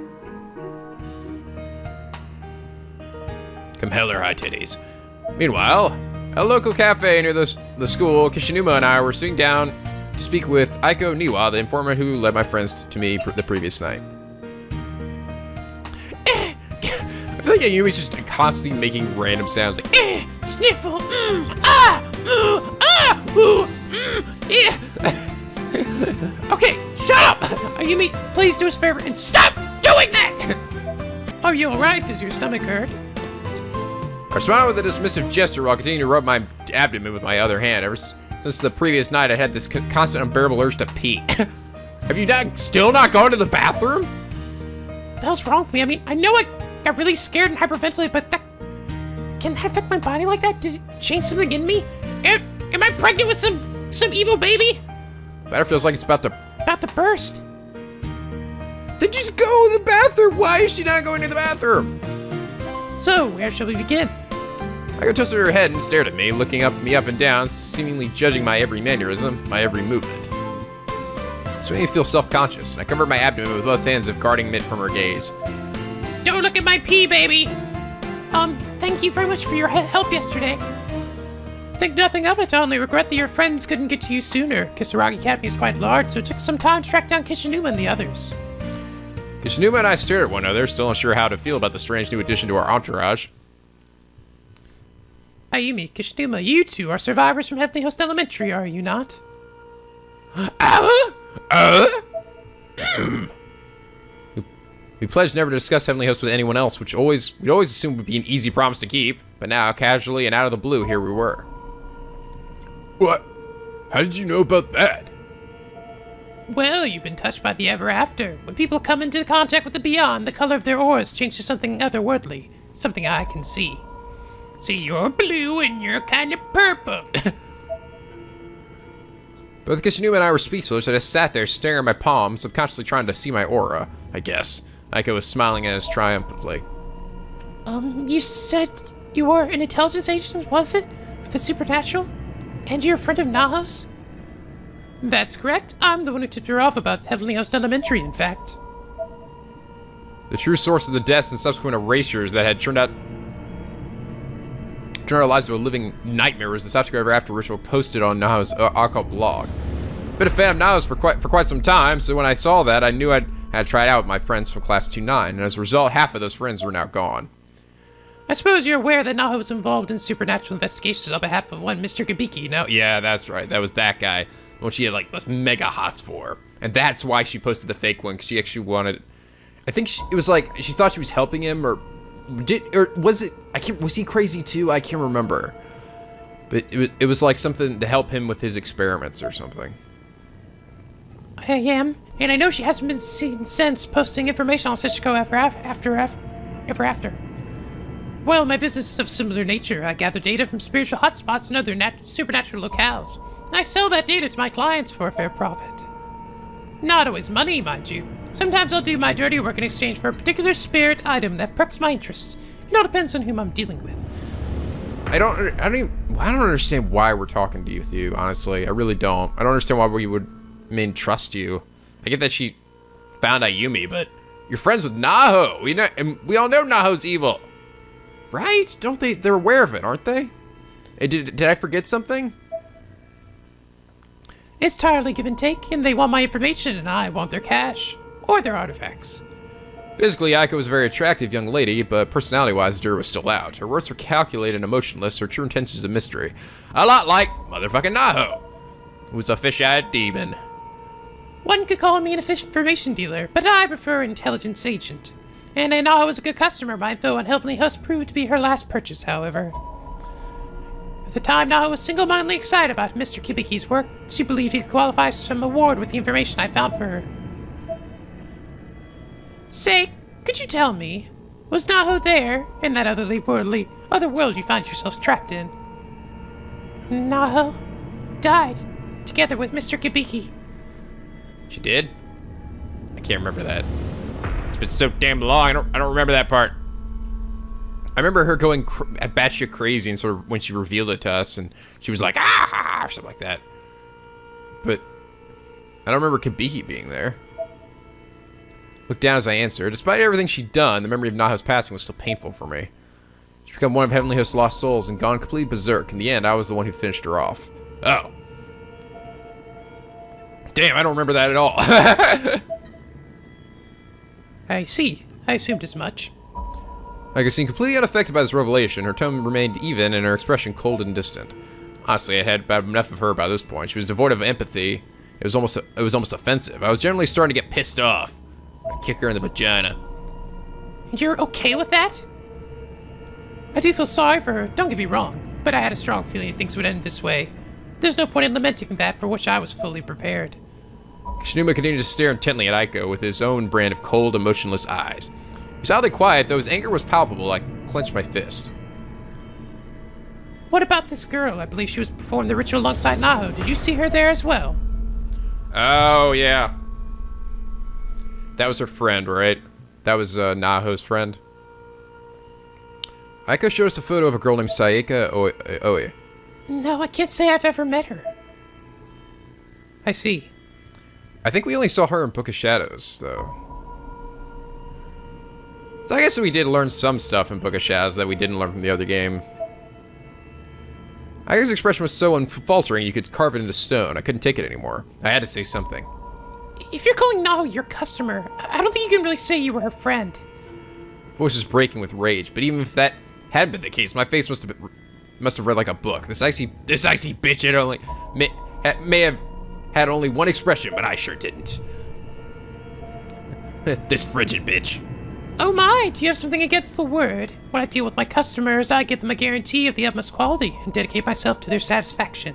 Come hell or high titties. Meanwhile, at a local cafe near the school, Kishinuma and I were sitting down to speak with Aiko Niwa, the informant who led my friends to me the previous night. I feel like Ayumi's just constantly making random sounds like sniffle, yeah. Okay, shut up! Ayumi, please do us a favor and stop doing that! Are you alright? Does your stomach hurt? I smiled with a dismissive gesture while continuing to rub my abdomen with my other hand. Ever since the previous night, I had this constant unbearable urge to pee. Have you still not gone to the bathroom? What the hell's wrong with me? I mean, I know I got really scared and hyperventilated, but can that affect my body like that? Did it change something in me? Am I pregnant with some evil baby? Better feels like it's about to burst. Then just go to the bathroom. Why is she not going to the bathroom? So, where shall we begin? Aiko tilted her head and stared at me, looking me up and down, seemingly judging my every mannerism, my every movement. This made me feel self-conscious, and I covered my abdomen with both hands as if guarding it from her gaze. Don't look at my pee, baby! Thank you very much for your help yesterday. Think nothing of it, I only regret that your friends couldn't get to you sooner. Kisaragi Academy is quite large, so it took some time to track down Kishinuma and the others. Kishinuma and I stared at one another, still unsure how to feel about the strange new addition to our entourage. Ayumi, Kishinuma, you two are survivors from Heavenly Host Elementary, are you not? We pledged never to discuss Heavenly Host with anyone else, which we'd always assumed would be an easy promise to keep, but now, casually and out of the blue, here we were. What? How did you know about that? Well, you've been touched by the ever after. When people come into contact with the beyond, the color of their auras changes to something otherworldly. Something I can see. See, you're blue and you're kind of purple. Both Kishinuma and I were speechless. I just sat there staring at my palms, subconsciously trying to see my aura, I guess. Aiko was smiling at us triumphantly. You said you were an intelligence agent, was it? For the supernatural? And you're a friend of Nahos? That's correct. I'm the one who tipped her off about Heavenly Host Elementary, in fact. The true source of the deaths and subsequent erasures that had turned our lives into a living nightmare was the subscriber after ritual posted on Nahos' occult blog. Been a fan of Nahos for quite some time, so when I saw that, I knew I had to try it out with my friends from Class 2-9, and as a result, half of those friends were now gone. I suppose you're aware that Naho was involved in supernatural investigations on behalf of one Mr. Gabiki, no? Yeah, that's right. That was that guy. What she had, like, those mega hots for. And that's why she posted the fake one, because she actually wanted I think it was like she thought she was helping him, or was it? Was he crazy too? I can't remember. But it was like something to help him with his experiments or something. I am, and I know she hasn't been seen since posting information on Sachiko ever after. Well, my business is of similar nature. I gather data from spiritual hotspots and other supernatural locales. I sell that data to my clients for a fair profit. Not always money, mind you. Sometimes I'll do my dirty work in exchange for a particular spirit item that perks my interest. It all depends on whom I'm dealing with. I don't understand why we're talking to you with you, honestly. I really don't. I don't understand why we would trust you. I get that she found Ayumi, but you're friends with Naho. We all know Naho's evil. Right? Don't they? They're aware of it, aren't they? Did I forget something? It's entirely give and take, and they want my information, and I want their cash. Or their artifacts. Physically, Aiko was a very attractive young lady, but personality-wise, the jury was still out. Her words were calculated and emotionless, her true intentions a mystery. A lot like motherfucking Naho, who's a fish-eyed demon. One could call me an information dealer, but I prefer intelligence agent. And Naho was a good customer. My info on Heavenly Host proved to be her last purchase, however. At the time, Naho was single-mindedly excited about Mr. Kibiki's work. She believed he could qualify for some award with the information I found for her. Say, could you tell me, was Naho there in that other world you find yourselves trapped in? Naho died together with Mr. Kibiki. She did? I can't remember that. It's been so damn long. I don't remember that part. I remember her going batshit crazy and sort of when she revealed it to us, and she was like, ah, or something like that. But I don't remember Kibiki being there. Looked down as I answered. Despite everything she'd done, the memory of Naho's passing was still painful for me. She'd become one of Heavenly Host's lost souls and gone completely berserk. In the end, I was the one who finished her off. Oh. Damn, I don't remember that at all. I see. I assumed as much. Aiko seemed completely unaffected by this revelation. Her tone remained even and her expression cold and distant. Honestly, I had about enough of her by this point. She was devoid of empathy. It was almost offensive. I was generally starting to get pissed off. I'd kick her in the vagina. You're okay with that? I do feel sorry for her, don't get me wrong, but I had a strong feeling things would end this way. There's no point in lamenting that for which I was fully prepared. Kishinuma continued to stare intently at Aiko with his own brand of cold, emotionless eyes. He was oddly quiet, though his anger was palpable. I clenched my fist. What about this girl? I believe she was performing the ritual alongside Naho. Did you see her there as well? Oh, yeah. That was her friend, right? That was Naho's friend. Aiko showed us a photo of a girl named Sayaka Oe. No, I can't say I've ever met her. I see. I think we only saw her in Book of Shadows, though. So I guess we did learn some stuff in Book of Shadows that we didn't learn from the other game. Aiko's expression was so unfaltering you could carve it into stone. I couldn't take it anymore. I had to say something. If you're calling Naho your customer, I don't think you can really say you were her friend. Voice was breaking with rage, but even if that had been the case, my face must have read like a book. This icy bitch may have had only one expression, but I sure didn't. This frigid bitch. Oh my, do you have something against the word? When I deal with my customers, I give them a guarantee of the utmost quality and dedicate myself to their satisfaction.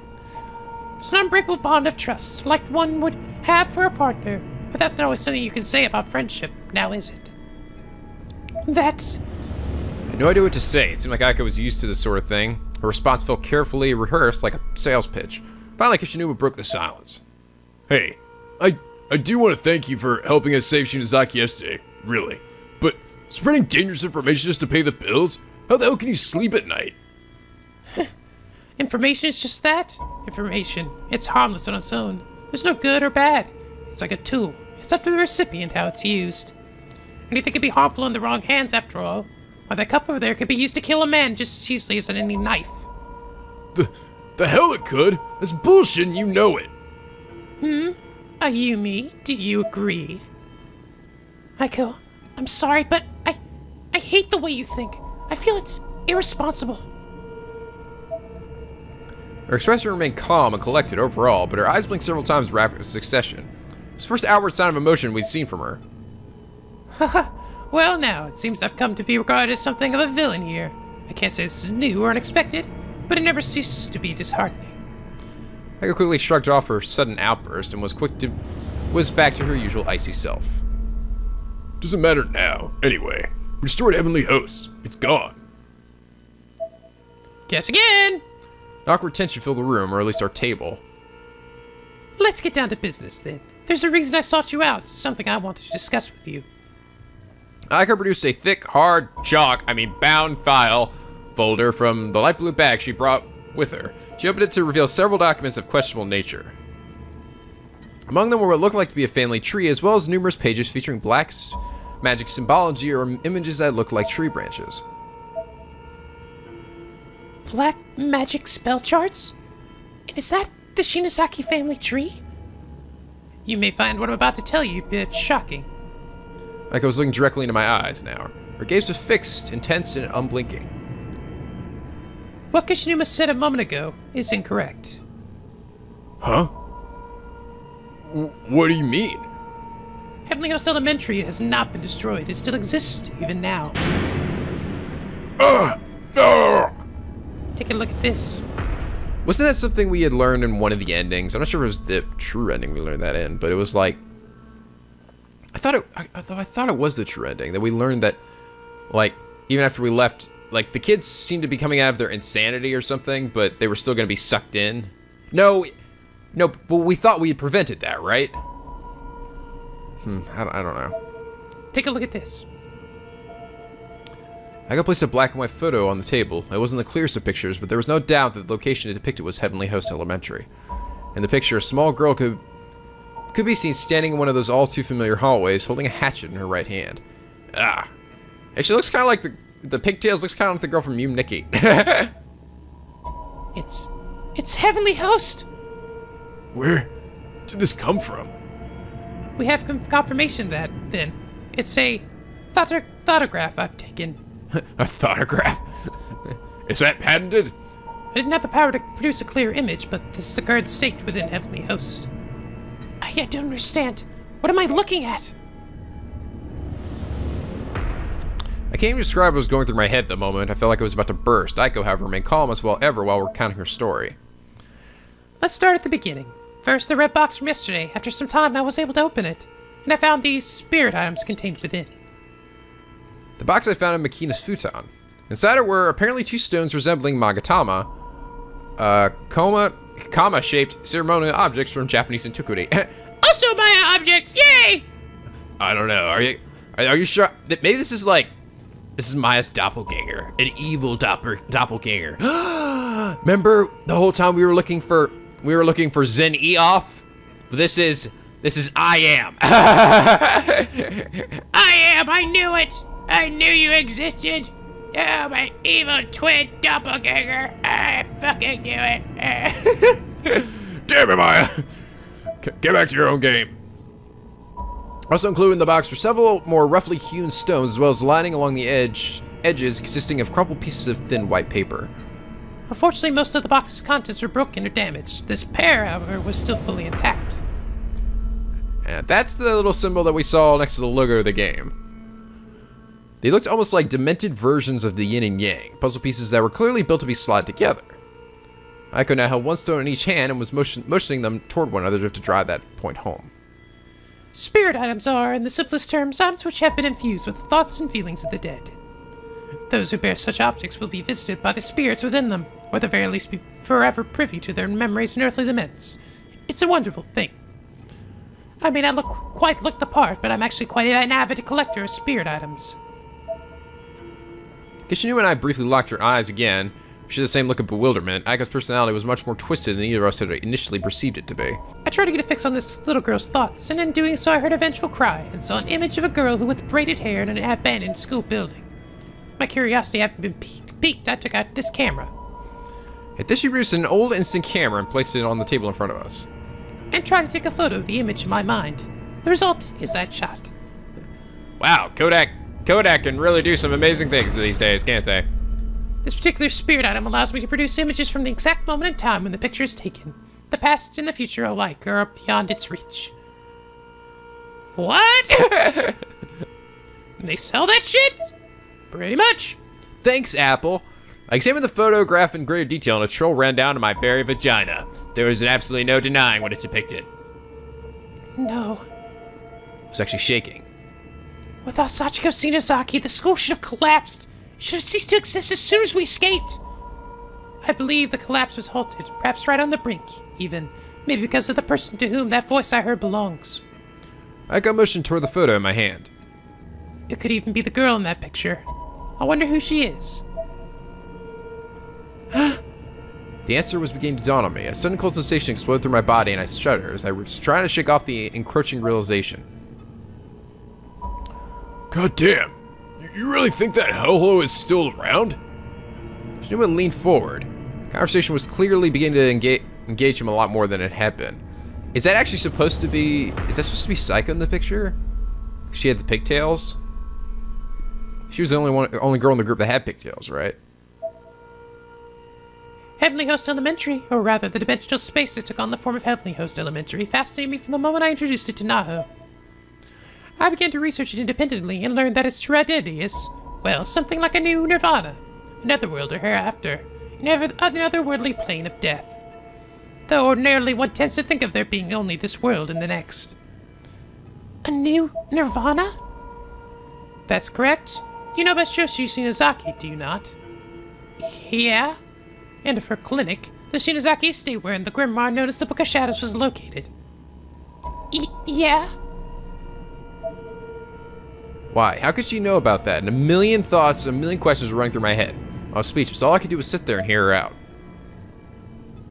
It's an unbreakable bond of trust, like one would have for a partner. But that's not always something you can say about friendship, now is it? That's... I had no idea what to say. It seemed like Aiko was used to this sort of thing. Her response felt carefully rehearsed like a sales pitch. Finally, Kishinuma broke the silence. Hey, I do want to thank you for helping us save Shinozaki yesterday, really. But spreading dangerous information just to pay the bills? How the hell can you sleep at night? Information is just that. Information. It's harmless on its own. There's no good or bad. It's like a tool. It's up to the recipient how it's used. Anything can be harmful in the wrong hands, after all. Why, that cup over there could be used to kill a man just as easily as any knife. The hell it could. That's bullshit and you know it. Ayumi, do you agree? Aiko, I'm sorry, but I hate the way you think. I feel it's irresponsible. Her expression remained calm and collected overall, but her eyes blinked several times in rapid succession. It was the first outward sign of emotion we'd seen from her. Well, now, it seems I've come to be regarded as something of a villain here. I can't say this is new or unexpected, but it never ceases to be disheartening. Echo quickly shrugged off her sudden outburst and was back to her usual icy self. Doesn't matter now. Anyway, we destroyed Heavenly Host. It's gone. Guess again! An awkward tension filled the room, or at least our table. Let's get down to business, then. There's a reason I sought you out, something I wanted to discuss with you. Aiko produced a thick, hard, bound file folder from the light blue bag she brought with her. She opened it to reveal several documents of questionable nature. Among them were what looked like to be a family tree, as well as numerous pages featuring black magic symbology or images that looked like tree branches. Black magic spell charts? And is that the Shinozaki family tree? You may find what I'm about to tell you a bit shocking. Aiko was looking directly into my eyes now. Her gaze was fixed, intense, and unblinking. What Kishinuma said a moment ago is incorrect. Huh? What do you mean? Heavenly Host Elementary has not been destroyed. It still exists, even now. Take a look at this. Wasn't that something we had learned in one of the endings? I'm not sure if it was the true ending we learned that in, but it was like... I thought it was the true ending, that we learned that, like, even after we left, like, the kids seemed to be coming out of their insanity or something, but they were still going to be sucked in. No, but we thought we had prevented that, right? I don't know. Take a look at this. I got placed a black and white photo on the table. It wasn't the clearest of pictures, but there was no doubt that the location it depicted was Heavenly Host Elementary. In the picture, a small girl could be seen standing in one of those all too familiar hallways, holding a hatchet in her right hand. Actually, looks kind of like the pigtails. Looks kind of like the girl from Mew Nikki. It's Heavenly Host. Where did this come from? We have confirmation that, then. It's a photograph I've taken. A photograph? Is that patented? I didn't have the power to produce a clear image, but this is the current state within Heavenly Host. I don't understand. What am I looking at? I can't even describe what was going through my head at the moment. I felt like I was about to burst. Aiko, however, remained calm as well ever while recounting her story. Let's start at the beginning. First, the red box from yesterday. After some time, I was able to open it, and I found these spirit items contained within. The box I found in Makina's futon. Inside it were apparently two stones resembling magatama, kama-shaped ceremonial objects from Japanese antiquity. Also Maya objects! Yay! I don't know. Are you sure? Maybe this is Maya's doppelganger, an evil doppelganger. Remember the whole time we were looking for Zen Eoff? This is I am. I am. I knew it. I knew you existed. Oh, my evil twin doppelganger. I fucking knew it. Damn it, Maya. Get back to your own game. Also included in the box were several more roughly hewn stones, as well as lining along the edges consisting of crumpled pieces of thin white paper. Unfortunately, most of the box's contents were broken or damaged. This pair, however, was still fully intact. And that's the little symbol that we saw next to the logo of the game. They looked almost like demented versions of the yin and yang, puzzle pieces that were clearly built to be slotted together. Aiko now held one stone in each hand and was motioning them toward one another to drive that point home. Spirit items are, in the simplest terms, items which have been infused with the thoughts and feelings of the dead. Those who bear such objects will be visited by the spirits within them, or at the very least be forever privy to their memories and earthly laments. It's a wonderful thing. I may not quite look the part, but I'm actually quite an avid collector of spirit items. Kishinuma and I briefly locked our eyes again. She had the same look of bewilderment. Aiko's personality was much more twisted than either of us had initially perceived it to be. I tried to get a fix on this little girl's thoughts, and in doing so I heard a vengeful cry and saw an image of a girl who with braided hair in an abandoned school building. My curiosity having been piqued, I took out this camera. At this, she produced an old instant camera and placed it on the table in front of us. And tried to take a photo of the image in my mind. The result is that shot. Wow, Kodak can really do some amazing things these days, can't they? This particular spirit item allows me to produce images from the exact moment in time when the picture is taken. The past and the future alike are beyond its reach. What? And they sell that shit? Pretty much. Thanks, Apple. I examined the photograph in greater detail and a troll ran down to my very vagina. There was absolutely no denying what it depicted. No. It was actually shaking. Without Sachiko Shinozaki, the school should have collapsed. It should have ceased to exist as soon as we escaped. I believe the collapse was halted, perhaps right on the brink, even. Maybe because of the person to whom that voice I heard belongs. I got motion toward the photo in my hand. It could even be the girl in that picture. I wonder who she is. The answer was beginning to dawn on me. A sudden cold sensation exploded through my body and I shuddered as I was trying to shake off the encroaching realization. God damn. You really think that hellhole is still around? Newman leaned forward. The conversation was clearly beginning to engage him a lot more than it had been. Is that actually supposed to be... Is that supposed to be Psycho in the picture? She had the pigtails? She was the only girl in the group that had pigtails, right? Heavenly Host Elementary, or rather the dimensional space that took on the form of Heavenly Host Elementary, fascinated me from the moment I introduced it to Naho. I began to research it independently and learned that its true identity is, well, something like a new Nirvana, another world or hereafter, another worldly plane of death. Though ordinarily one tends to think of there being only this world and the next. A new Nirvana? That's correct. You know about Shoshi Shinozaki, do you not? Yeah. And of her clinic, the Shinozaki estate wherein the grimoire known as the Book of Shadows was located. Yeah? Why? How could she know about that? And a million thoughts, a million questions were running through my head. I was speechless. All I could do was sit there and hear her out.